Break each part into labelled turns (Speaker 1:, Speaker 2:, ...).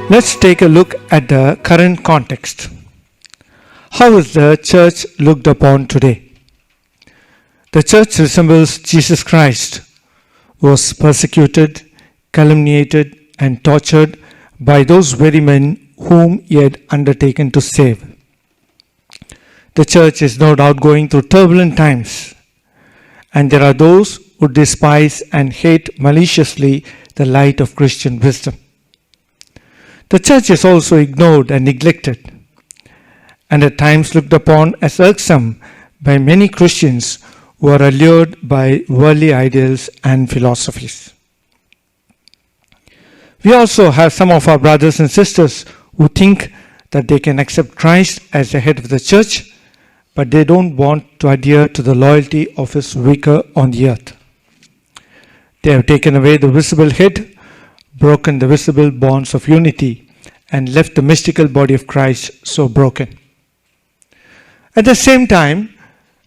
Speaker 1: Let's take a look at the current context. How is the church looked upon today? The church resembles Jesus Christ, who was persecuted, calumniated, and tortured by those very men whom he had undertaken to save. The church is no doubt going through turbulent times, and there are those who despise and hate maliciously the light of Christian wisdom. The church is also ignored and neglected, and at times looked upon as irksome by many Christians who are allured by worldly ideals and philosophies. We also have some of our brothers and sisters who think that they can accept Christ as the head of the church, but they don't want to adhere to the loyalty of his vicar on the earth. They have taken away the visible head, broken the visible bonds of unity, and left the mystical body of Christ so broken. At the same time,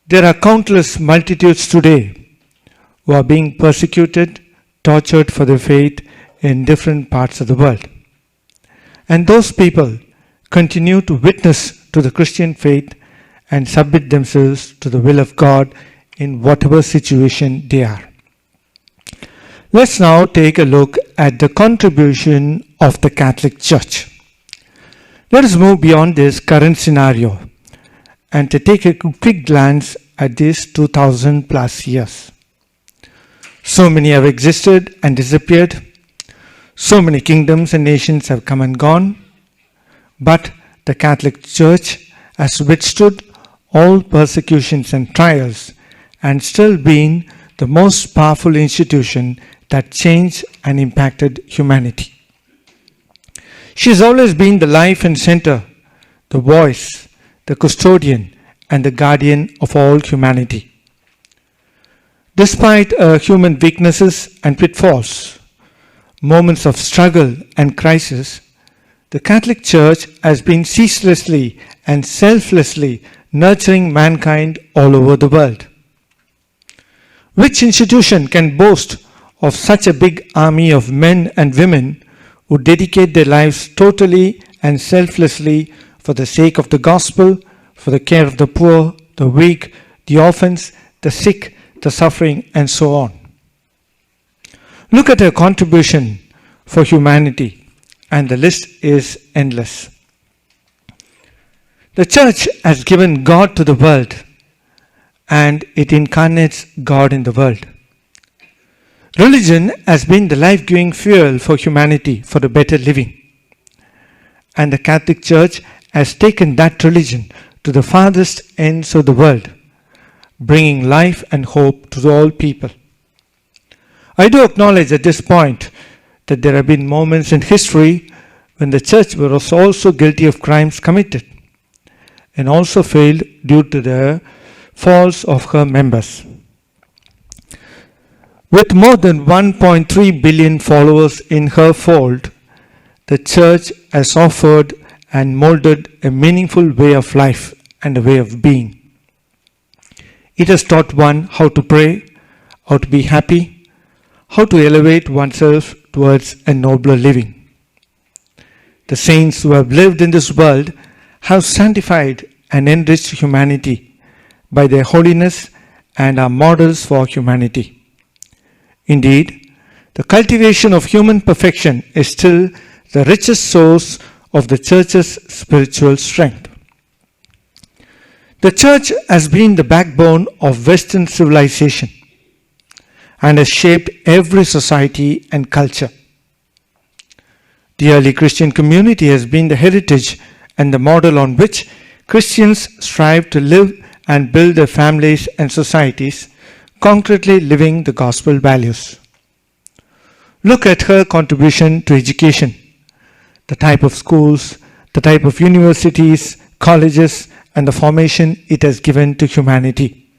Speaker 1: there are countless multitudes today who are being persecuted, tortured for their faith in different parts of the world. And those people continue to witness to the Christian faith and submit themselves to the will of God in whatever situation they are. Let's now take a look at the contribution of the Catholic Church. Let us move beyond this current scenario and to take a quick glance at these 2000 plus years. So many have existed and disappeared. So many kingdoms and nations have come and gone. But the Catholic Church has withstood all persecutions and trials and still been the most powerful institution that changed and impacted humanity. She has always been the life and center, the voice, the custodian, and the guardian of all humanity. Despite human weaknesses and pitfalls, moments of struggle and crisis, the Catholic Church has been ceaselessly and selflessly nurturing mankind all over the world. Which institution can boast of such a big army of men and women who dedicate their lives totally and selflessly for the sake of the gospel, for the care of the poor, the weak, the orphans, the sick, the suffering, and so on? Look at her contribution for humanity, and the list is endless. The church has given God to the world, and it incarnates God in the world. Religion has been the life-giving fuel for humanity for a better living. And the Catholic Church has taken that religion to the farthest ends of the world, bringing life and hope to all people. I do acknowledge at this point that there have been moments in history when the church was also guilty of crimes committed and also failed due to the faults of her members. With more than 1.3 billion followers in her fold, the church has offered and molded a meaningful way of life and a way of being. It has taught one how to pray, how to be happy, how to elevate oneself towards a nobler living. The saints who have lived in this world have sanctified and enriched humanity by their holiness and are models for humanity. Indeed, the cultivation of human perfection is still the richest source of the church's spiritual strength. The church has been the backbone of Western civilization and has shaped every society and culture. The early Christian community has been the heritage and the model on which Christians strive to live and build their families and societies, concretely living the gospel values. Look at her contribution to education, the type of schools, the type of universities, colleges, and the formation it has given to humanity.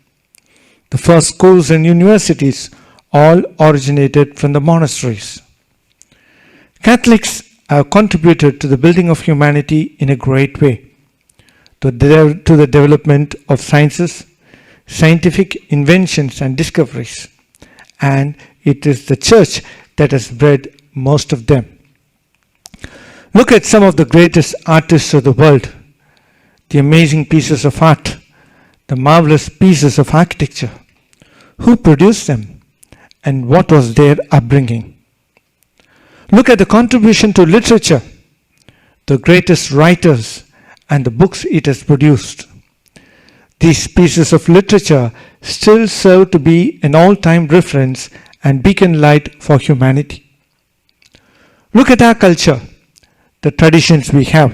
Speaker 1: The first schools and universities all originated from the monasteries. Catholics have contributed to the building of humanity in a great way, to the development of sciences, scientific inventions and discoveries, and it is the church that has bred most of them. Look at some of the greatest artists of the world, the amazing pieces of art, the marvelous pieces of architecture. Who produced them and what was their upbringing? Look at the contribution to literature, the greatest writers and the books it has produced. These pieces of literature still serve to be an all-time reference and beacon light for humanity. Look at our culture, the traditions we have.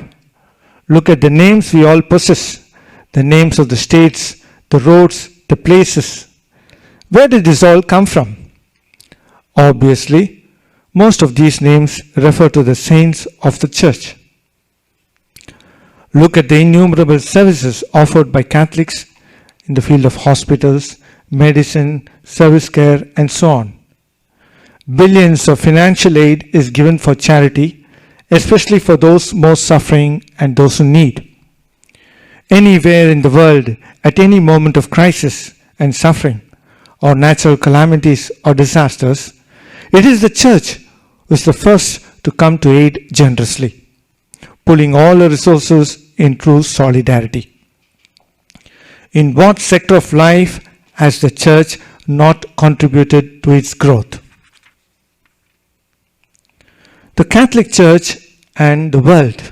Speaker 1: Look at the names we all possess, the names of the states, the roads, the places. Where did this all come from? Obviously, most of these names refer to the saints of the church. Look at the innumerable services offered by Catholics in the field of hospitals, medicine, service care, and so on. Billions of financial aid is given for charity, especially for those most suffering and those who need. Anywhere in the world, at any moment of crisis and suffering, or natural calamities or disasters, it is the church who is the first to come to aid generously, pulling all her resources in true solidarity. In what sector of life has the church not contributed to its growth? The Catholic Church and the world.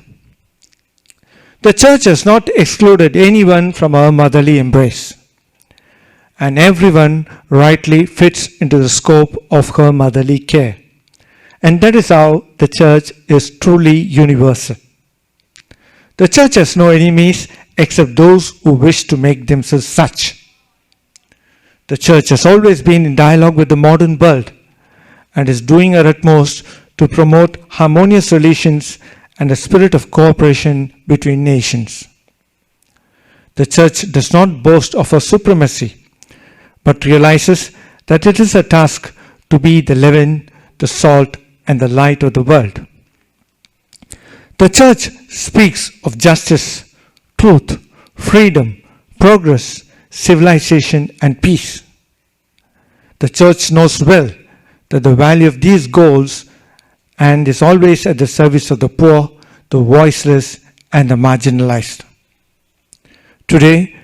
Speaker 1: The church has not excluded anyone from our motherly embrace, and everyone rightly fits into the scope of her motherly care. And that is how the church is truly universal. The church has no enemies except those who wish to make themselves such. The church has always been in dialogue with the modern world and is doing her utmost to promote harmonious relations and a spirit of cooperation between nations. The church does not boast of her supremacy, but realizes that it is a task to be the leaven, the salt, and the light of the world. The church speaks of justice, truth, freedom, progress, civilization, and peace. The church knows well that the value of these goals and is always at the service of the poor, the voiceless, and the marginalized. Today,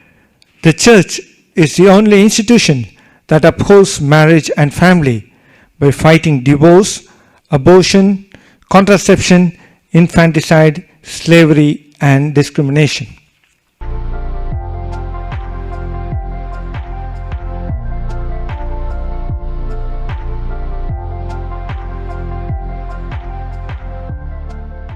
Speaker 1: the church is the only institution that upholds marriage and family by fighting divorce, abortion, contraception, infanticide, slavery, and discrimination.